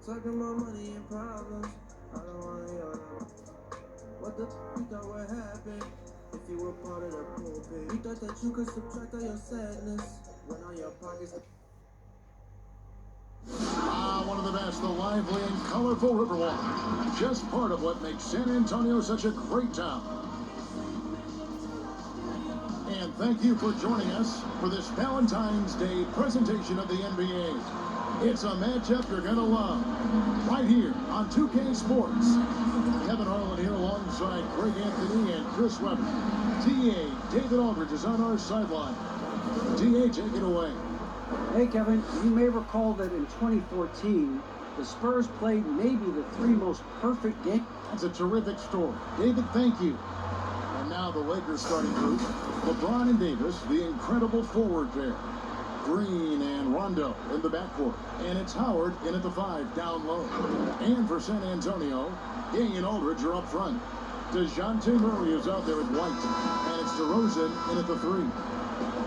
Talking about money and problems. I don't wanna hear them. What the you thought would happen if you were part of the pulpit? You thought that you could subtract all your sadness when all your pockets. One of the best, the lively and colorful Riverwalk. Just part of what makes San Antonio such a great town. And thank you for joining us for this Valentine's Day presentation of the NBA. It's a matchup you're gonna love, right here on 2K Sports. Kevin Harlan here alongside Greg Anthony and Chris Webber. DA David Aldridge is on our sideline. DA, take it away. Hey Kevin, you may recall that in 2014, the Spurs played maybe the three most perfect games. That's a terrific story. David, thank you. And now the Lakers starting group. LeBron and Davis, the incredible forward pair. Green and Rondo in the backcourt. And it's Howard in at the 5 down low. And for San Antonio, Gay and Aldridge are up front. DeJounte Murray is out there at White. And it's DeRozan in at the 3.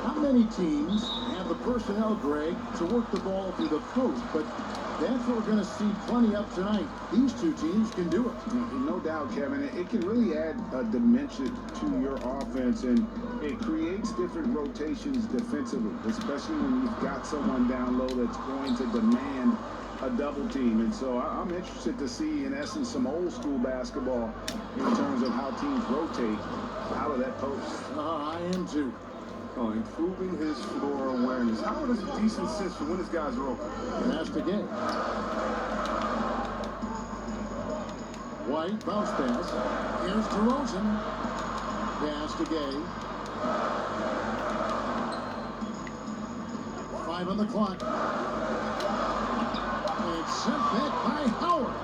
How many teams have the personnel, Greg, to work the ball through the post? But that's what we're going to see plenty of tonight. These two teams can do it. No doubt, Kevin. It can really add a dimension to your offense, and it creates different rotations defensively, especially when you've got someone down low that's going to demand a double team. And so I'm interested to see, in essence, some old school basketball in terms of how teams rotate out of that post. I am too. Improving his floor awareness. Howard has a decent sense for when his guys are open. And that's the game. White, bounce pass. Here's DeRozan. Pass to Gay. 5 on the clock. And it's sent back by Howard.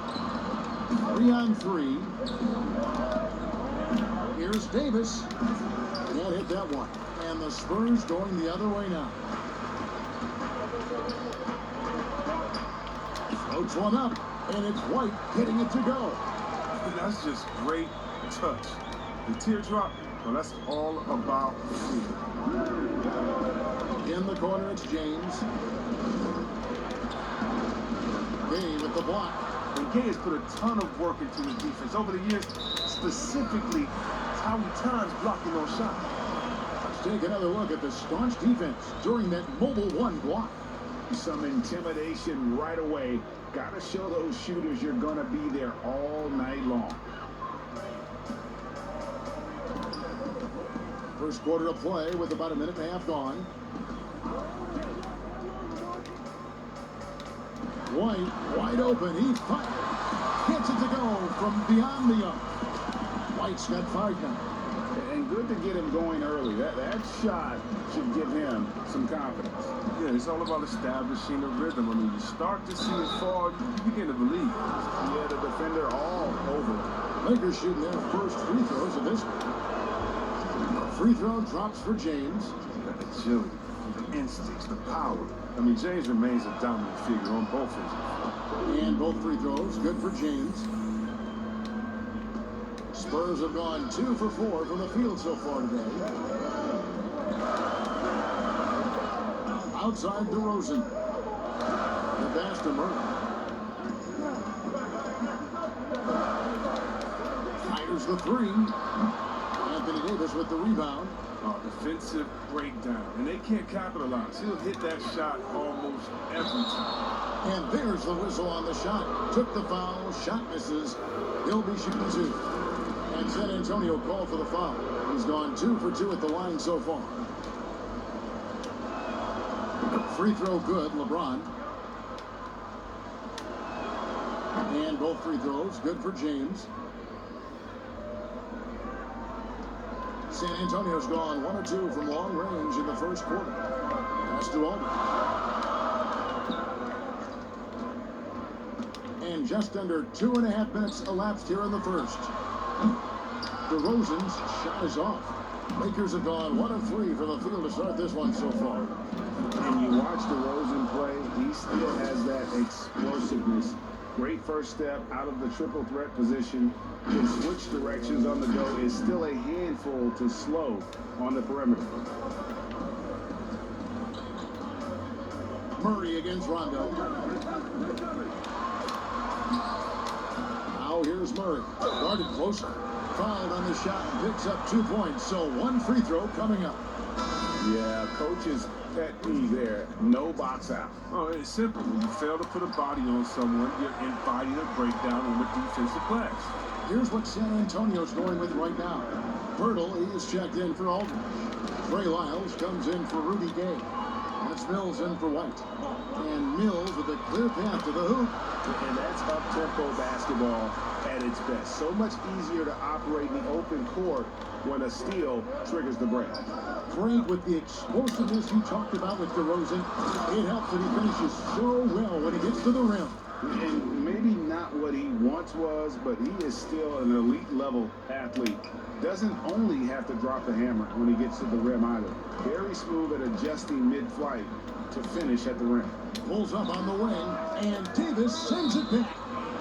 3 on 3. Here's Davis. Can't hit that one. And the Spurs going the other way now. Floats one up, and it's White getting it to go. That's just great touch. The teardrop, well, that's all about freedom. In the corner, it's James. Gay with the block. And Gay has put a ton of work into his defense over the years, specifically how he turns blocking those shots. Take another look at the staunch defense during that mobile 1 block. Some intimidation right away. Got to show those shooters you're going to be there all night long. First quarter of play with about a minute and a half gone. White wide open. He fires. Gets it to go from beyond the arc. White's got 5 now. And good to get him going early. That shot should give him some confidence. Yeah, it's all about establishing the rhythm. I mean, you start to see it fall, you begin to believe. Yeah, the defender all over. Lakers shooting their first free throws of this one. Free throw drops for James. The agility, the instincts, the power. I mean, James remains a dominant figure on both ends. And both free throws good for James. Spurs have gone 2 for 4 from the field so far today. Outside DeRozan. The pass to Murray. Fires the 3. Anthony Davis with the rebound. Defensive breakdown. And they can't capitalize. He'll hit that shot almost every time. And there's the whistle on the shot. Took the foul. Shot misses. He'll be shooting 2. And San Antonio called for the foul. He's gone 2 for 2 at the line so far. Free throw good, LeBron. And both free throws good for James. San Antonio's gone 1 or 2 from long range in the first quarter. Pass to Aldridge. And just under 2.5 minutes elapsed here in the first. DeRozan's shot is off. Lakers have gone 1 of 3 from the field to start this one so far. And you watch DeRozan play, he still has that explosiveness Great first step out of the triple threat position. Can switch directions on the go. Is still a handful to slow on the perimeter. Murray against Rondo. Now here's Murray. Guarded closer. Fouled on the shot and picks up 2 points. So one free throw coming up. Yeah, coach's pet peeve there. No box out. Oh, it's simple. When you fail to put a body on someone, you're inviting a breakdown on the defensive glass. Here's what San Antonio's going with right now. Pirtle, he is checked in for Aldridge. Trey Lyles comes in for Rudy Gay. And it's Mills in for White. And Mills with a clear path to the hoop. And that's up-tempo basketball at its best. So much easier to operate in the open court when a steal triggers the break. Great with the explosiveness you talked about with DeRozan. It helps that he finishes so well when he gets to the rim. And maybe not what he once was, but he is still an elite level athlete. Doesn't only have to drop the hammer when he gets to the rim either. Very smooth at adjusting mid-flight to finish at the rim. Pulls up on the wing, and Davis sends it back.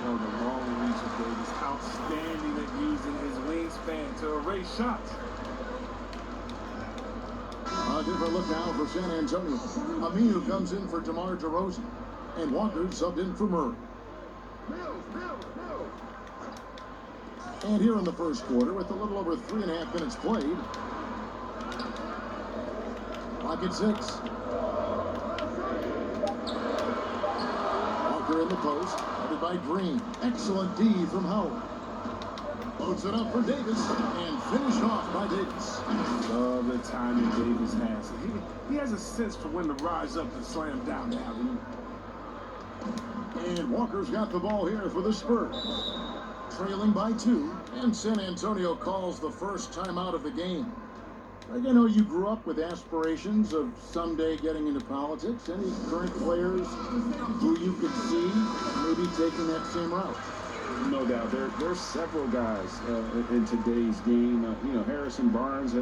Oh, the long reach of Davis. Outstanding at using his wingspan to erase shots. A different look now for San Antonio. Aminu comes in for DeMar DeRozan. And Walker subbed in for Murray. And here in the first quarter, with a little over 3.5 minutes played. Clock at 6. Walker in the post, headed by Green. Excellent D from Howard. Loads it up for Davis, and finished off by Davis. Love the timing Davis has. He has a sense for when to rise up and slam down the alley. And Walker's got the ball here for the Spurs. Trailing by 2, and San Antonio calls the first timeout of the game. Like, I know you grew up with aspirations of someday getting into politics. Any current players who you could see maybe taking that same route? No doubt. There's several guys in today's game. Harrison Barnes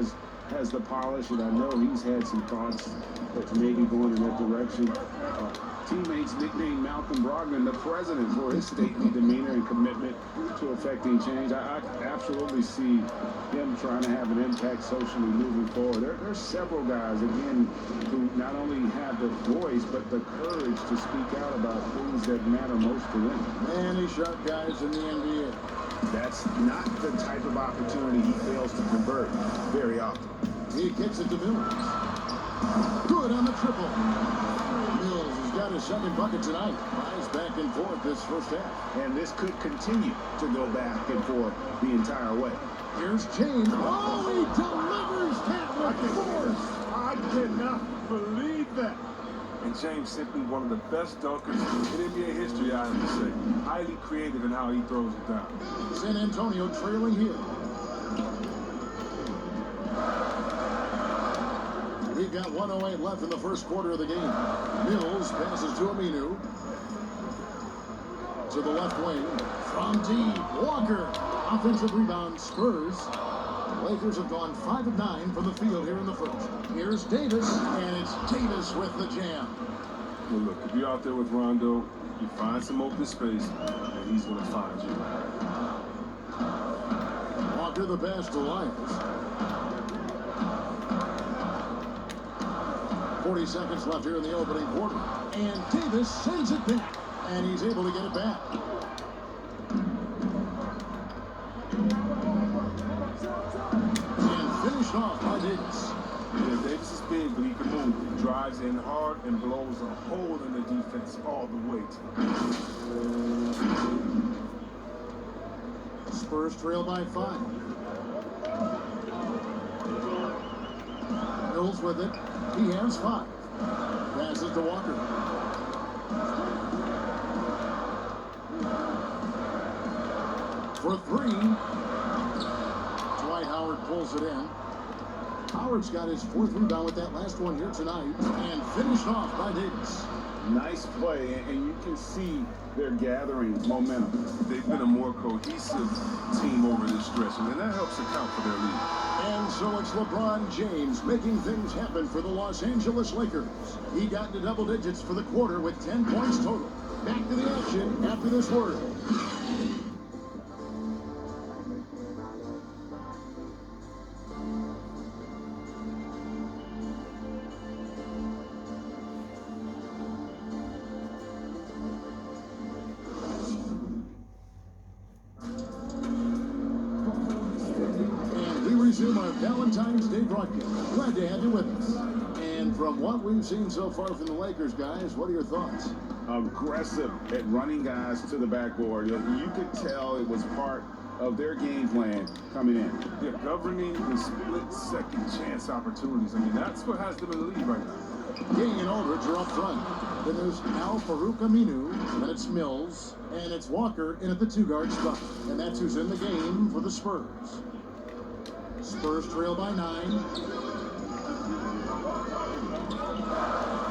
has the polish, and I know he's had some thoughts that maybe going in that direction. Teammates nicknamed Malcolm Brogdon the president for his stately demeanor and commitment to affecting change. I absolutely see him trying to have an impact socially moving forward. There's several guys, again, who not only have the voice, but the courage to speak out about things that matter most to them. Many sharp guys in the NBA. That's not the type of opportunity he fails to convert very often. He kicks it to Mills. Good on the triple. Mills has got his second bucket tonight. Rise back and forth this first half. And this could continue to go back and forth the entire way. Here's James. Oh, he delivers that with force. I cannot believe that. And James simply one of the best dunkers in NBA history, I have to say. Highly creative in how he throws it down. San Antonio trailing here. We've got 1:08 left in the first quarter of the game. Mills passes to Aminu. To the left wing. From deep. Walker. Offensive rebound. Spurs. The Lakers have gone 5 of 9 from the field here in the first. Here's Davis. And it's Davis with the jam. Well, look, if you're out there with Rondo, you find some open space, and he's going to find you. Walker the pass to Lyles. 40 seconds left here in the opening quarter. And Davis sends it back. And he's able to get it back. And finished off by Davis. Yeah, Davis is big, but he can move. He drives in hard and blows a hole in the defense all the way to Spurs trail by 5. Mills with it. He has 5. Passes to Walker. For 3. Dwight Howard pulls it in. Howard's got his 4th rebound with that last one here tonight. And finished off by Davis. Nice play, and you can see they're gathering momentum. They've been a more cohesive team over this stretch, and that helps account for their lead. And so it's LeBron James making things happen for the Los Angeles Lakers. He got into double digits for the quarter with 10 points total. back to the action after this word. Resume our Valentine's Day broadcast. Glad to have you with us. And from what we've seen so far from the Lakers, guys, what are your thoughts? Aggressive at running guys to the backboard. You could tell it was part of their game plan coming in. Yeah, governing the split second chance opportunities. I mean, that's what has them in the lead right now. King and Aldridge are up front. Then there's Al Farouk Aminu, then it's Mills, and it's Walker in at the 2-guard spot. And that's who's in the game for the Spurs. Spurs trail by 9.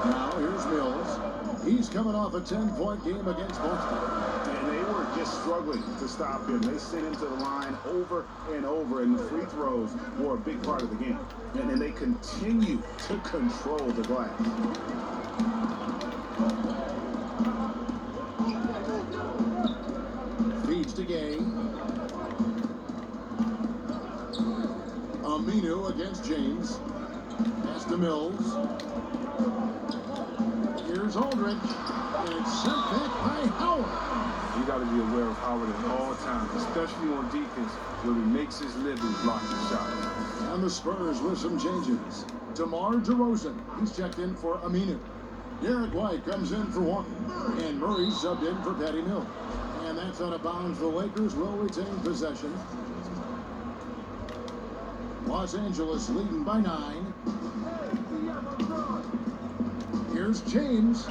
Now here's Mills. He's coming off a 10-point game against Boston. And they were just struggling to stop him. They sent him to the line over and over, and the free throws were a big part of the game. And they continue to control the glass. Feeds to Gay. Aminu against James. Pass to Mills. Here's Aldridge. And it's sent back by Howard. You got to be aware of Howard at all times, especially on defense, where he makes his living blocking shots. And the Spurs with some changes. DeMar DeRozan. He's checked in for Aminu. Derek White comes in for Walker. And Murray subbed in for Patty Mills. And that's out of bounds. The Lakers will retain possession. Los Angeles leading by 9. Here's James.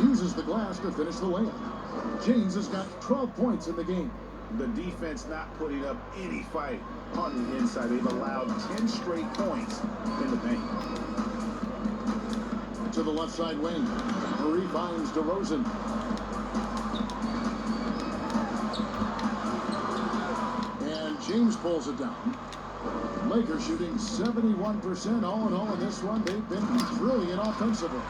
Uses the glass to finish the layup. James has got 12 points in the game. The defense not putting up any fight on the inside. They've allowed 10 straight points in the paint. To the left side wing. Murray finds DeRozan. And James pulls it down. Lakers shooting 71% all in all in this one. They've been brilliant offensively.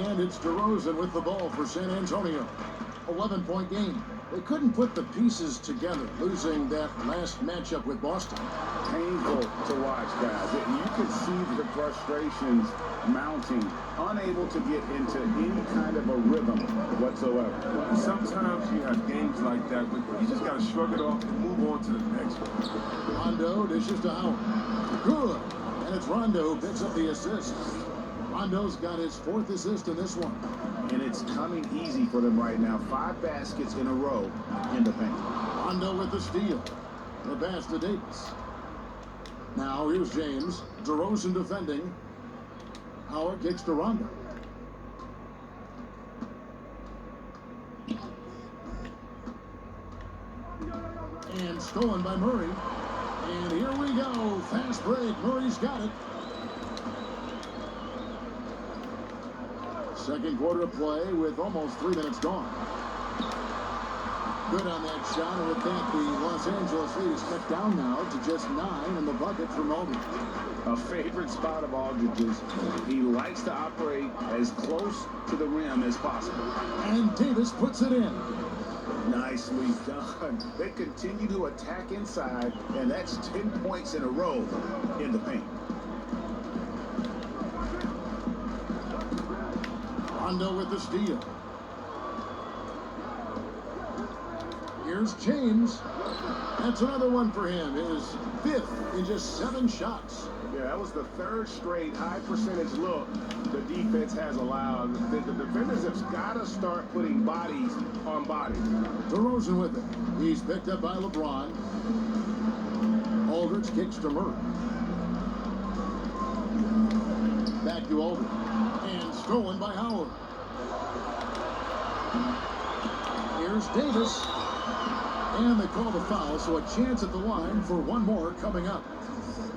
And it's DeRozan with the ball for San Antonio. 11-point game. They couldn't put the pieces together, losing that last matchup with Boston. Painful to watch, guys. You could see the frustrations mounting, unable to get into any kind of a rhythm whatsoever. Sometimes you have games like that, but you just got to shrug it off and move on to the next one. Rondo dishes to Howard. Good. And it's Rondo who picks up the assist. Rondo's got his 4th assist in this one. And it's coming easy for them right now. 5 baskets in a row in the paint. Rondo with the steal. The pass to Davis. Now here's James. DeRozan defending. Howard kicks to Rondo. And stolen by Murray. And here we go. Fast break. Murray's got it. Second quarter of play with almost 3 minutes gone. Good on that shot, and with that, the Los Angeles lead is cut down now to just 9 in the bucket from Aldridge. A favorite spot of Aldridge's. He likes to operate as close to the rim as possible. And Davis puts it in. Nicely done. They continue to attack inside, and that's 10 points in a row in the paint. Rondo with the steal. Here's James. That's another one for him. His 5th in just 7 shots. Yeah, that was the 3rd straight high percentage look the defense has allowed. The defenders have got to start putting bodies on bodies. DeRozan with it. He's picked up by LeBron. Aldridge kicks to Murray. Back to Aldridge. And stolen by Howard. Here's Davis. And they call the foul, so a chance at the line for one more coming up.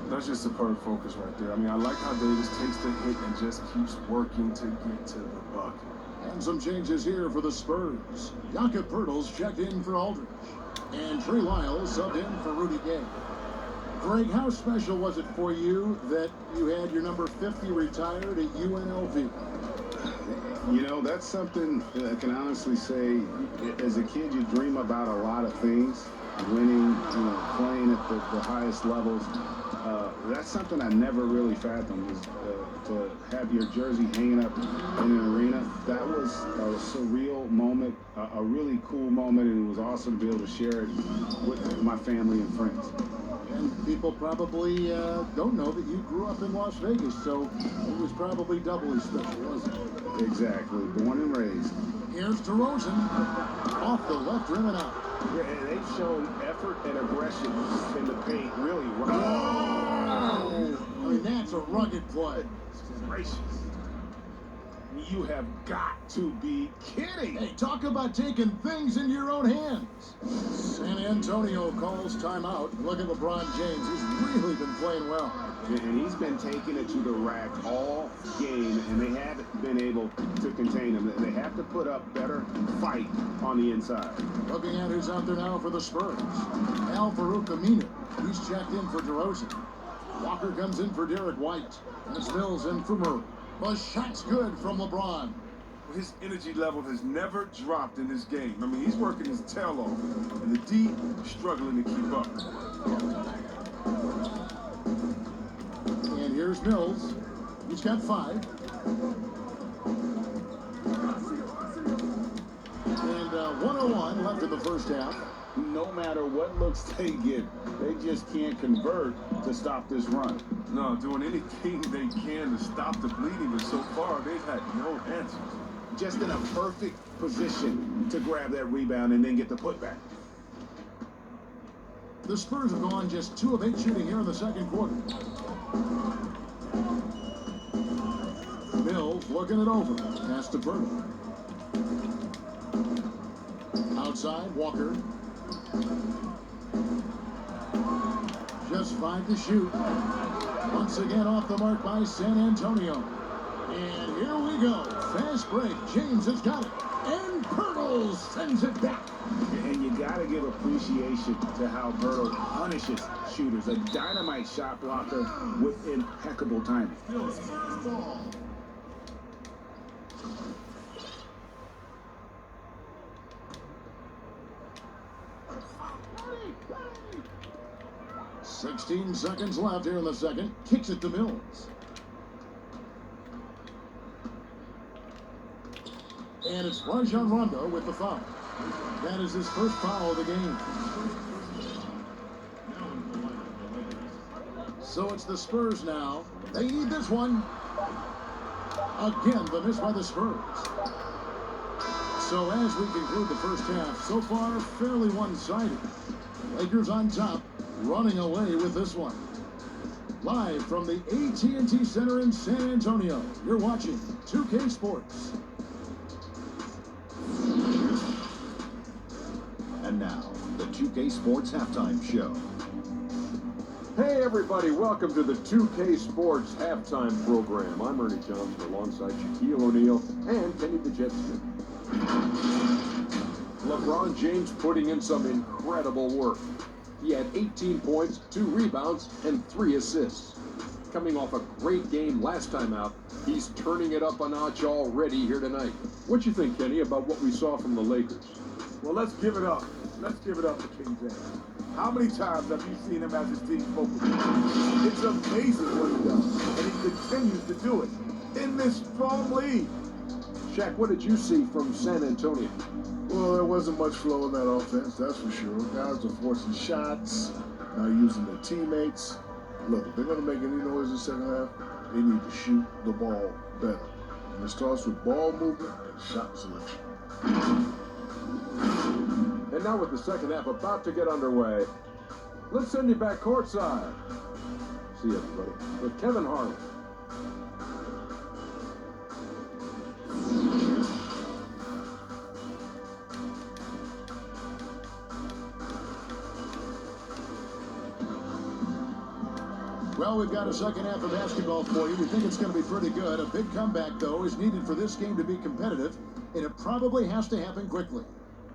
That's just superb focus right there. I mean, I like how Davis takes the hit and just keeps working to get to the bucket. And some changes here for the Spurs. Jakob Poeltl's checked in for Aldridge. And Trey Lyles subbed in for Rudy Gay. Greg, how special was it for you that you had your number 50 retired at UNLV? You know, that's something I can honestly say. As a kid, you dream about a lot of things, winning, you know, playing at the highest levels. That's something I never really fathomed, is to have your jersey hanging up in an arena. That was a surreal moment, a really cool moment, and it was awesome to be able to share it with my family and friends. And people probably don't know that you grew up in Las Vegas, so it was probably doubly special, wasn't it? Exactly. Born and raised. Here's DeRozan. Off the left rim and out. Yeah, and they've shown effort and aggression in the paint, really. Oh! I mean, that's a rugged play. Gracious. You have got to be kidding. Hey, talk about taking things into your own hands. San Antonio calls timeout. Look at LeBron James. He's really been playing well. And he's been taking it to the rack all game, and they haven't been able to contain him. They have to put up better fight on the inside. Looking at who's out there now for the Spurs. Al Farouk Aminu. He's checked in for DeRozan. Walker comes in for Derek White. That's Mills in for Murray. The shot's good from LeBron. His energy level has never dropped in this game. I mean, he's working his tail off, and the D struggling to keep up. And here's Mills. He's got 5. And 101 left in the first half. No matter what looks they get, they just can't convert to stop this run. No, doing anything they can to stop the bleeding, but so far they've had no answers. Just in a perfect position to grab that rebound and then get the putback. The Spurs have gone just 2 of 8 shooting here in the second quarter. Mills looking it over. Pass to Burton. Outside, Walker. Just 5 to shoot. Once again off the mark by San Antonio. And here we go. Fast break. James has got it. And Pirtle sends it back. And you got to give appreciation to how Pirtle punishes shooters. A dynamite shot blocker with impeccable timing. Ball. 16 seconds left here in the second. Kicks it to Mills. And it's Rajon Rondo with the foul. That is his first foul of the game. So it's the Spurs now. They need this one. Again, the miss by the Spurs. So as we conclude the first half, so far fairly one-sided. Lakers on top, running away with this one. Live from the AT&T Center in San Antonio, you're watching 2K Sports. And now, the 2K Sports Halftime Show. Hey everybody, welcome to the 2K Sports Halftime Program. I'm Ernie Johnson alongside Shaquille O'Neal and Kenny the Jet Smith. LeBron James putting in some incredible work. He had 18 points, 2 rebounds, and 3 assists. Coming off a great game last time out, he's turning it up a notch already here tonight. What you think, Kenny, about what we saw from the Lakers? Well, let's give it up. Let's give it up to King James. How many times have you seen him as his team focus? It's amazing what he does, and he continues to do it in this strong league. Shaq, what did you see from San Antonio? Well, there wasn't much flow in that offense, that's for sure. Guys are forcing shots, not using their teammates. Look, if they're going to make any noise in the second half, they need to shoot the ball better. And it starts with ball movement and shot selection. And now with the second half about to get underway, let's send you back courtside. See you, everybody, with Kevin Harlan. Well, we've got a second half of basketball for you. We think it's going to be pretty good. A big comeback, though, is needed for this game to be competitive, and it probably has to happen quickly.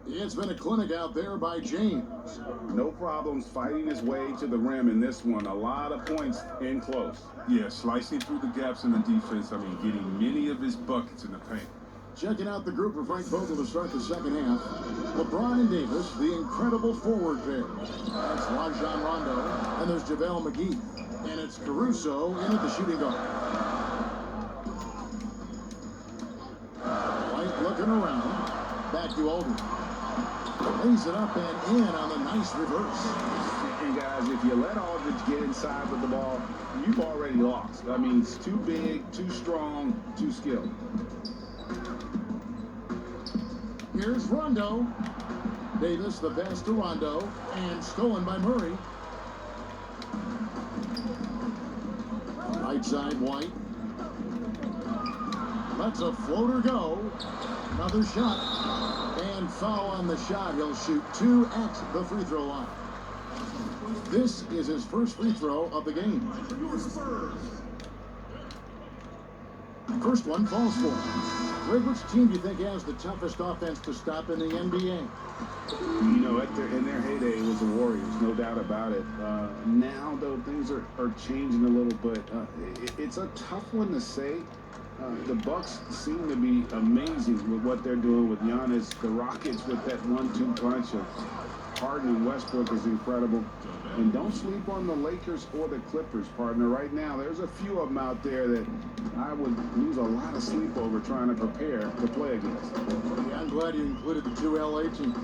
It's been a clinic out there by James. No problems fighting his way to the rim in this one. A lot of points in close. Yeah, slicing through the gaps in the defense. I mean, getting many of his buckets in the paint. Checking out the group for Frank Vogel to start the second half. LeBron and Davis, the incredible forward pair. That's Rajon Rondo, and there's JaVale McGee. And it's Caruso in at the shooting guard. White looking around. Back to Aldridge. Lays it up and in on the nice reverse. And guys, if you let Aldridge get inside with the ball, you've already lost. I mean, it's too big, too strong, too skilled. Here's Rondo. Davis, the pass to Rondo, and stolen by Murray. Right side, White. Lets a floater go. Another shot. And foul on the shot. He'll shoot 2 at the free throw line. This is his first free throw of the game. First one falls for him. Greg, which team do you think has the toughest offense to stop in the NBA? You know, in their heyday, it was the Warriors, no doubt about it. Now, though, things are changing a little bit. It's a tough one to say. The Bucks seem to be amazing with what they're doing with Giannis. The Rockets with that 1-2 punch of Harden and Westbrook is incredible. And don't sleep on the Lakers or the Clippers, partner. Right now, there's a few of them out there that I would lose a lot of sleep over trying to prepare to play against. Yeah, I'm glad you included the 2 LA teams.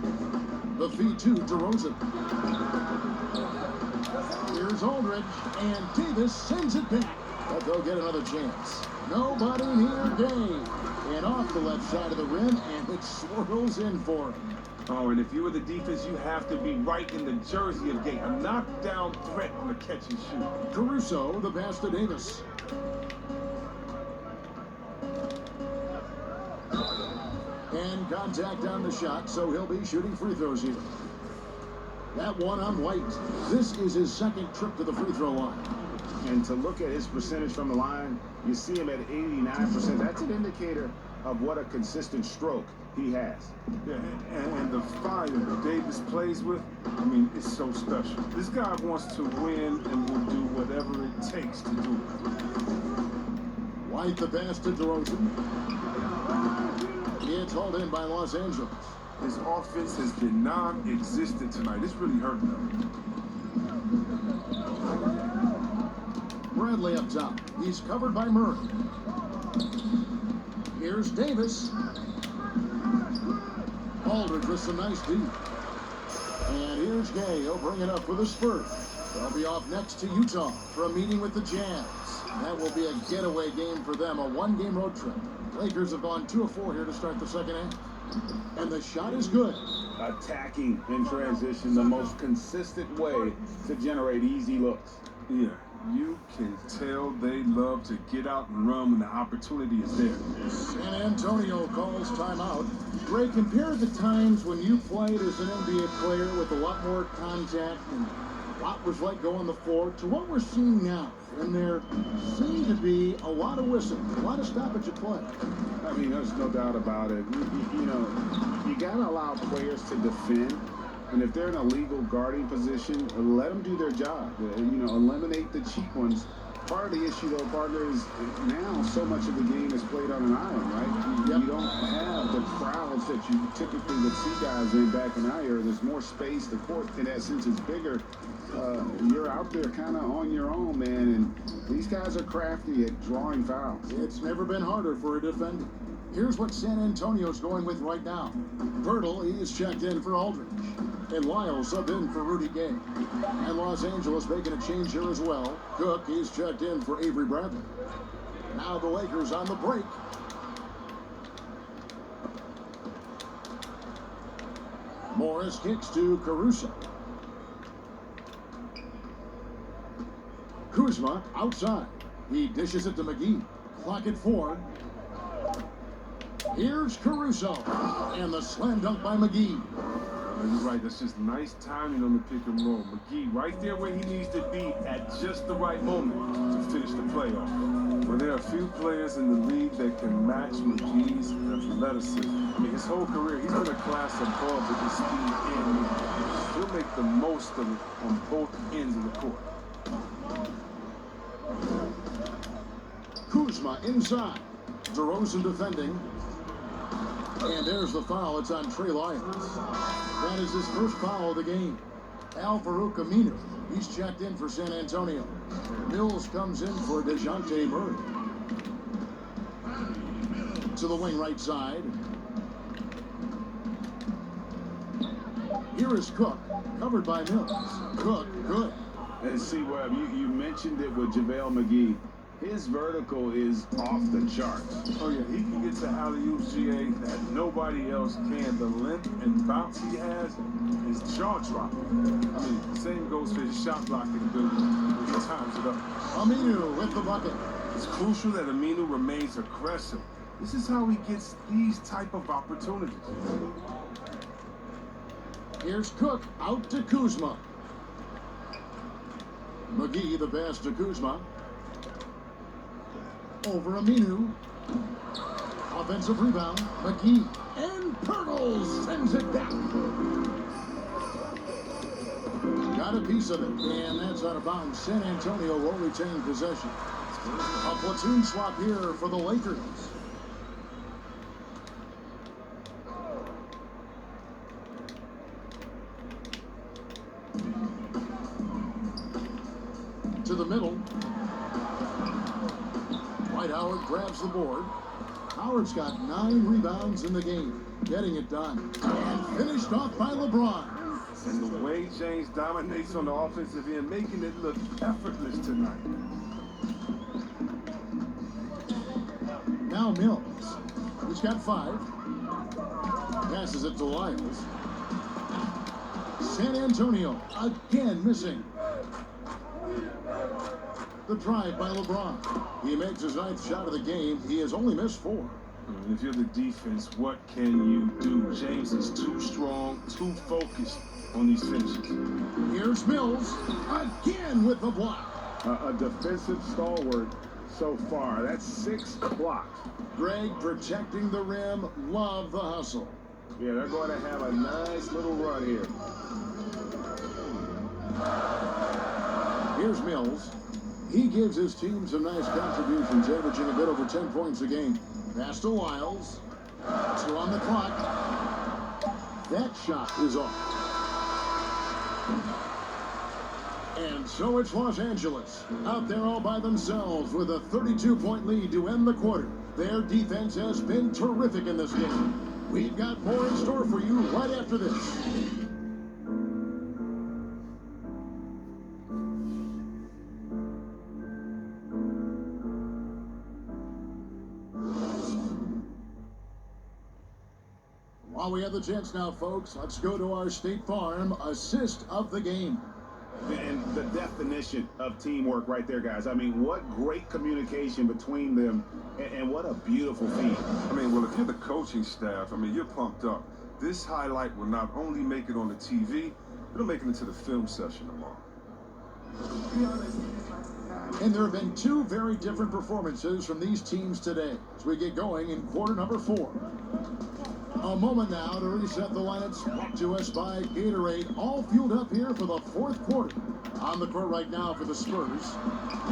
The feed to DeRozan. Here's Aldridge, and Davis sends it back. But they'll get another chance. Nobody near Gay. And off the left side of the rim, and it swirls in for him. Oh, and if you were the defense, you have to be right in the jersey of Gay. A knockdown threat on the catch and shoot. Caruso, the pass to Davis. And contact on the shot, so he'll be shooting free throws here. That one on White. This is his second trip to the free throw line. And to look at his percentage from the line, you see him at 89%. That's an indicator of what a consistent stroke he has. Yeah, and the fire that Davis plays with, I mean, it's so special. This guy wants to win and will do whatever it takes to do it. White the pass to DeRozan. It's hauled in by Los Angeles. His offense has been non-existent tonight. It's really hurting them. Bradley up top. He's covered by Murray. Here's Davis. Aldridge with some nice D. And here's Gay. He'll bring it up for the Spurs. They'll be off next to Utah for a meeting with the Jazz. That will be a getaway game for them, a 1-game road trip. Lakers have gone 2 of 4 here to start the second half. And the shot is good. Attacking in transition, the most consistent way to generate easy looks. Yeah, you can tell they love to get out and run when the opportunity is there. San Antonio calls timeout. Ray, compare the times when you played as an NBA player with a lot more contact and what was like going the floor to what we're seeing now. And there seemed to be a lot of whistling, a lot of stoppage at play. I mean, there's no doubt about it. You know, you got to allow players to defend. And if they're in a legal guarding position, let them do their job. You know, eliminate the cheap ones. Part of the issue, though, partner, is now so much of the game is played on an island, right? You don't have the crowds that you typically would see guys in back in our era. There's more space. The court, in that sense, is bigger. You're out there kind of on your own, man. And these guys are crafty at drawing fouls. It's never been harder for a defender. Here's what San Antonio's going with right now. Pirtle, he's checked in for Aldridge. And Lyle subbed in for Rudy Gay. And Los Angeles making a change here as well. Cook, he's checked in for Avery Bradley. Now the Lakers on the break. Morris kicks to Caruso. Kuzma outside. He dishes it to McGee. Clock at 4. Here's Caruso. And the slam dunk by McGee. You're right. That's just nice timing on the pick and roll. McGee right there where he needs to be at just the right moment to finish the playoff. Well, there are a few players in the league that can match McGee's athleticism. I mean, his whole career, he's been a class above with his speed and lead. He'll make the most of it on both ends of the court. Kuzma inside. DeRozan defending. And there's the foul. It's on Trey Lyons. That is his first foul of the game. Al-Farouq Aminu. He's checked in for San Antonio. Mills comes in for DeJounte Murray. To the wing right side. Here is Cook, covered by Mills. Cook, good. And see, Webb, you mentioned it with JaVale McGee. His vertical is off the charts. Oh, yeah, he can get to alley-oops, GA, that nobody else can. The length and bounce he has is jaw-dropping. I mean, the same goes for his shot blocking ability. He times it up. Aminu with the bucket. It's crucial that Aminu remains aggressive. This is how he gets these type of opportunities. Here's Cook out to Kuzma. McGee the pass to Kuzma. Over Aminu. Offensive rebound. McGee. And Pirtles sends it down. Got a piece of it. And that's out of bounds. San Antonio will retain possession. A platoon swap here for the Lakers. To the middle. Dwight Howard grabs the board. Howard's got 9 rebounds in the game. Getting it done. And finished off by LeBron. And the way James dominates on the offensive end, making it look effortless tonight. Now Mills. He's got 5. Passes it to Lyles. San Antonio again missing. The drive by LeBron. He makes his 9th shot of the game. He has only missed 4. If you're the defense, what can you do? James is too strong, too focused on these finishes. Here's Mills again with the block. A defensive stalwart so far. That's 6 blocks. Greg protecting the rim. Love the hustle. Yeah, they're going to have a nice little run here. Here's Mills. He gives his team some nice contributions, averaging a bit over 10 points a game. Pass to Lyles. 2 on the clock. That shot is off. And so it's Los Angeles, out there all by themselves with a 32-point lead to end the quarter. Their defense has been terrific in this game. We've got more in store for you right after this. While we have the chance now, folks, let's go to our State Farm assist of the game. And the definition of teamwork right there, guys. I mean, what great communication between them, and what a beautiful feat. I mean, well, if you're the coaching staff, I mean, you're pumped up. This highlight will not only make it on the TV, it'll make it into the film session tomorrow. And there have been 2 very different performances from these teams today as we get going in quarter number 4. A moment now to reset the lineups brought to us by Gatorade, all fueled up here for the 4th quarter. On the court right now for the Spurs.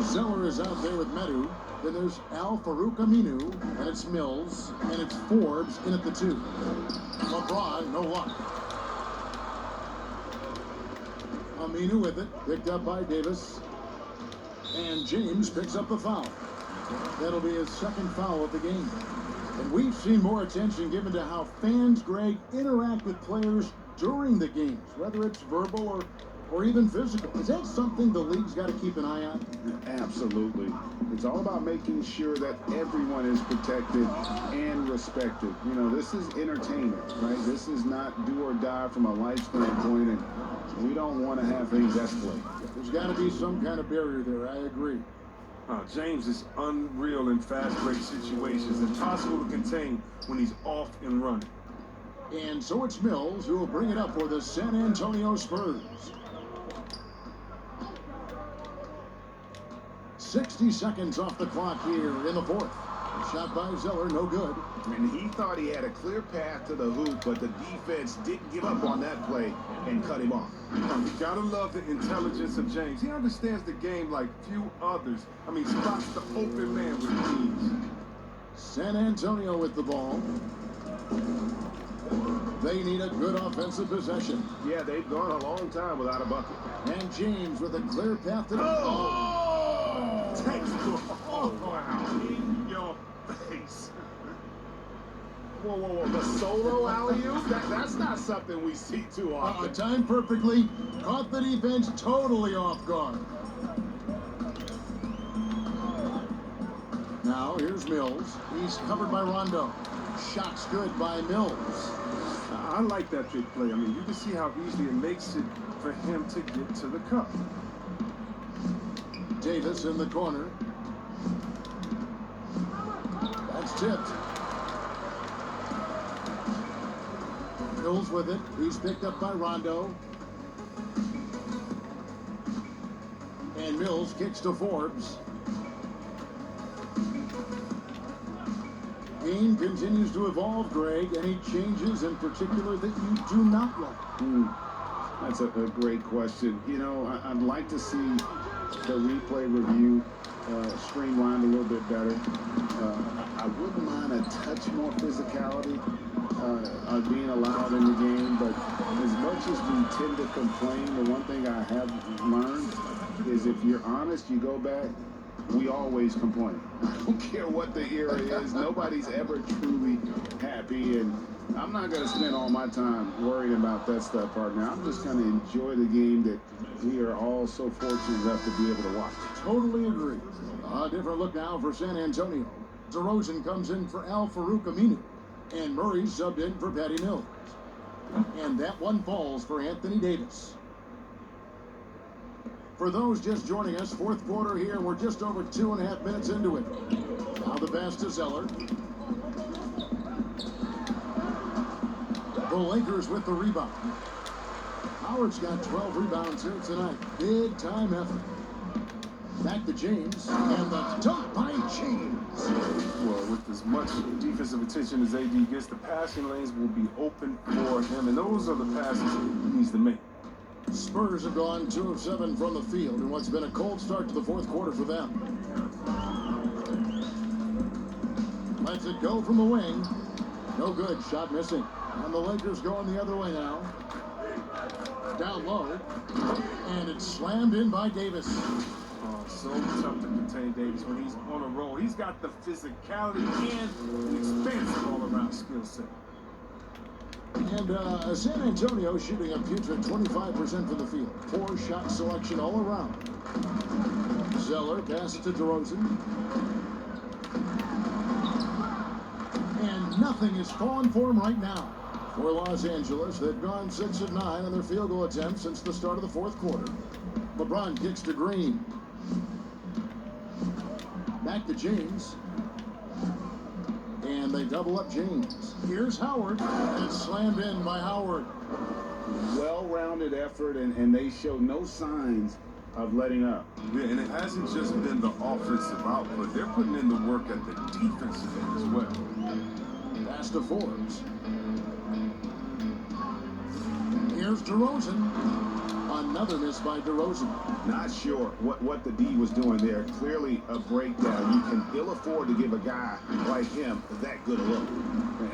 Zeller is out there with Medu. Then there's Al-Farouq Aminu, and it's Mills, and it's Forbes in at the 2. LeBron, no luck. Aminu with it, picked up by Davis. And James picks up the foul. That'll be his 2nd foul of the game. And we've seen more attention given to how fans, Greg, interact with players during the games, whether it's verbal or even physical. Is that something the league's got to keep an eye on? Absolutely. It's all about making sure that everyone is protected and respected. You know, this is entertainment, right? This is not do or die from a life standpoint, and we don't want to have things escalate. There's got to be some kind of barrier there. I agree. James is unreal in fast break situations, impossible to contain when he's off and running. And so it's Mills who will bring it up for the San Antonio Spurs. 60 seconds off the clock here in the fourth. Shot by Zeller, no good. And he thought he had a clear path to the hoop, but the defense didn't give up on that play and cut him off. You gotta love the intelligence of James. He understands the game like few others. I mean, spots the open man with ease. San Antonio with the ball. They need a good offensive possession. Yeah, they've gone a long time without a bucket. And James with a clear path to the... Oh! Textbook. Oh, wow. In your face. Whoa, whoa, whoa. The solo alley-oop? That's not something we see too often. Timed perfectly. Caught the defense totally off guard. Now, here's Mills. He's covered by Rondo. Shot's good by Mills. I like that big play. I mean, you can see how easily it makes it for him to get to the cup. Davis in the corner. That's tipped. Mills with it. He's picked up by Rondo. And Mills kicks to Forbes. Game continues to evolve, Greg. Any changes in particular that you do not like? That's a great question. You know, I'd like to see the replay review streamlined a little bit better. I wouldn't mind a touch more physicality being allowed in the game, but as much as we tend to complain, the one thing I have learned is if you're honest, you go back, we always complain. I don't care what the era is. Nobody's ever truly happy, and I'm not going to spend all my time worrying about that stuff, partner. I'm just going to enjoy the game that we are all so fortunate enough to be able to watch. Totally agree. A different look now for San Antonio. DeRozan comes in for Al-Farouq Aminu, and Murray subbed in for Patty Mills. And that one falls for Anthony Davis. For those just joining us, fourth quarter here, we're just over 2.5 minutes into it. Now the pass to Zeller. The Lakers with the rebound. Howard's got 12 rebounds here tonight. Big time effort. Back to James, and the dunk by James. Well, with as much defensive attention as AD gets, the passing lanes will be open for him, and those are the passes he needs to make. Spurs have gone 2 of 7 from the field in what's been a cold start to the fourth quarter for them. Lets it go from the wing. No good, shot missing. And the Lakers going the other way now. Down low. And it's slammed in by Davis. Oh, so tough to contain Davis when he's on a roll. He's got the physicality and an expansive all-around skill set. And San Antonio shooting a putrid 25% from the field. 4 shot selection all around. Zeller passes to DeRozan. And nothing is falling for him right now. For Los Angeles, they've gone 6 of 9 on their field goal attempts since the start of the fourth quarter. LeBron kicks to Green. Back to James. And they double up James. Here's Howard. And it's slammed in by Howard. Well-rounded effort, and they show no signs of letting up. Yeah, and it hasn't just been the offensive output. They're putting in the work at the defensive end as well. Pass to Forbes. Here's DeRozan. Another miss by DeRozan. Not sure what the D was doing there. Clearly a breakdown. You can ill afford to give a guy like him that good a look.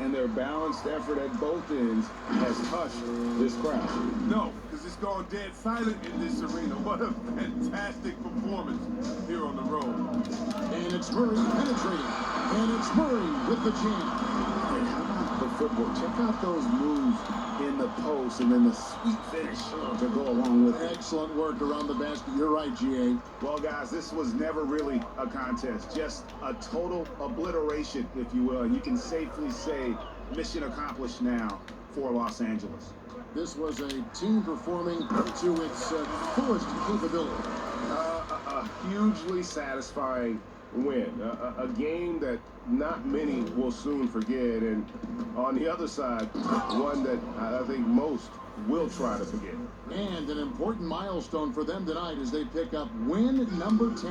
And their balanced effort at both ends has hushed this crowd. No, because it's gone dead silent in this arena. What a fantastic performance here on the road. And it's Murray penetrating. And it's Murray with the jam. And how about the football? Check out those moves in the post and then the sweet finish to go along with it. Excellent work around the basket. You're right, GA. Well, guys, this was never really a contest. Just a total obliteration, if you will. And you can safely say mission accomplished now for Los Angeles. This was a team performing to its fullest capability. A hugely satisfying win. A game that not many will soon forget. And on the other side, one that I think most will try to forget. And an important milestone for them tonight as they pick up win number 10.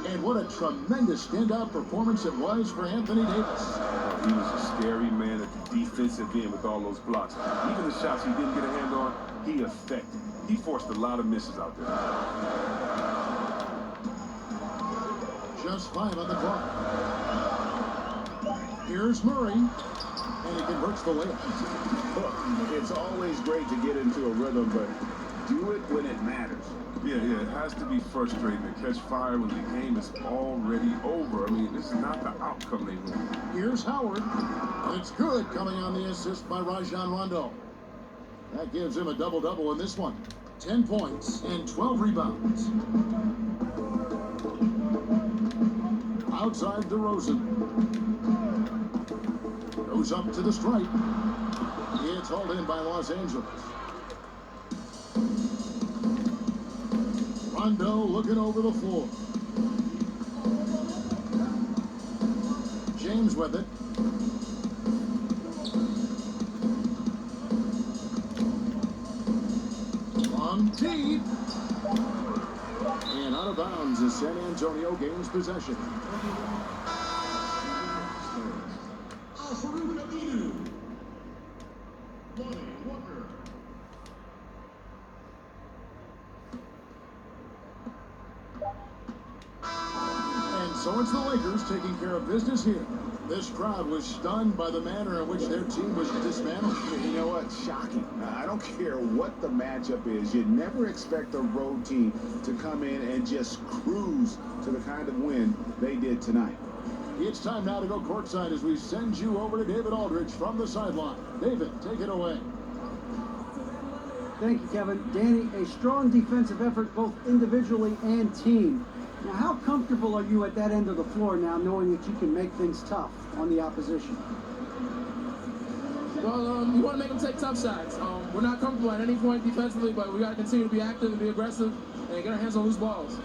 And what a tremendous standout performance it was for Anthony Davis. He was a scary man at the defensive end with all those blocks. Even the shots he didn't get a hand on, he affected. He forced a lot of misses out there. Just 5 on the clock. Here's Murray, and he converts the layup. Look, it's always great to get into a rhythm, but do it when it matters. Yeah, it has to be frustrating to catch fire when the game is already over. I mean, this is not the outcome they want. Here's Howard, and it's good, coming on the assist by Rajon Rondo. That gives him a double-double in this one. 10 points and 12 rebounds. Outside DeRozan. Goes up to the stripe. It's hauled in by Los Angeles. Rondo looking over the floor. James with it. On deep. And out of bounds as San Antonio gains possession. And so it's the Lakers taking care of business here. This crowd was stunned by the manner in which their team was dismantled. You know what? Shocking. I don't care what the matchup is. You never expect a road team to come in and just cruise to the kind of win they did tonight. It's time now to go courtside as we send you over to David Aldridge from the sideline. David, take it away. Thank you, Kevin. Danny, a strong defensive effort both individually and team. Now, how comfortable are you at that end of the floor now, knowing that you can make things tough on the opposition? Well, you want to make them take tough shots. We're not comfortable at any point defensively, but we got to continue to be active and be aggressive and get our hands on loose balls.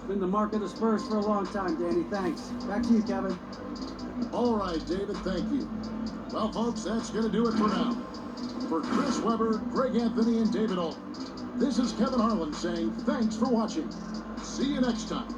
Been the mark of the Spurs for a long time, Danny. Thanks. Back to you, Kevin. All right, David, thank you. Well, folks, that's going to do it for now. For Chris Webber, Greg Anthony, and David Aldridge, this is Kevin Harlan saying thanks for watching. See you next time.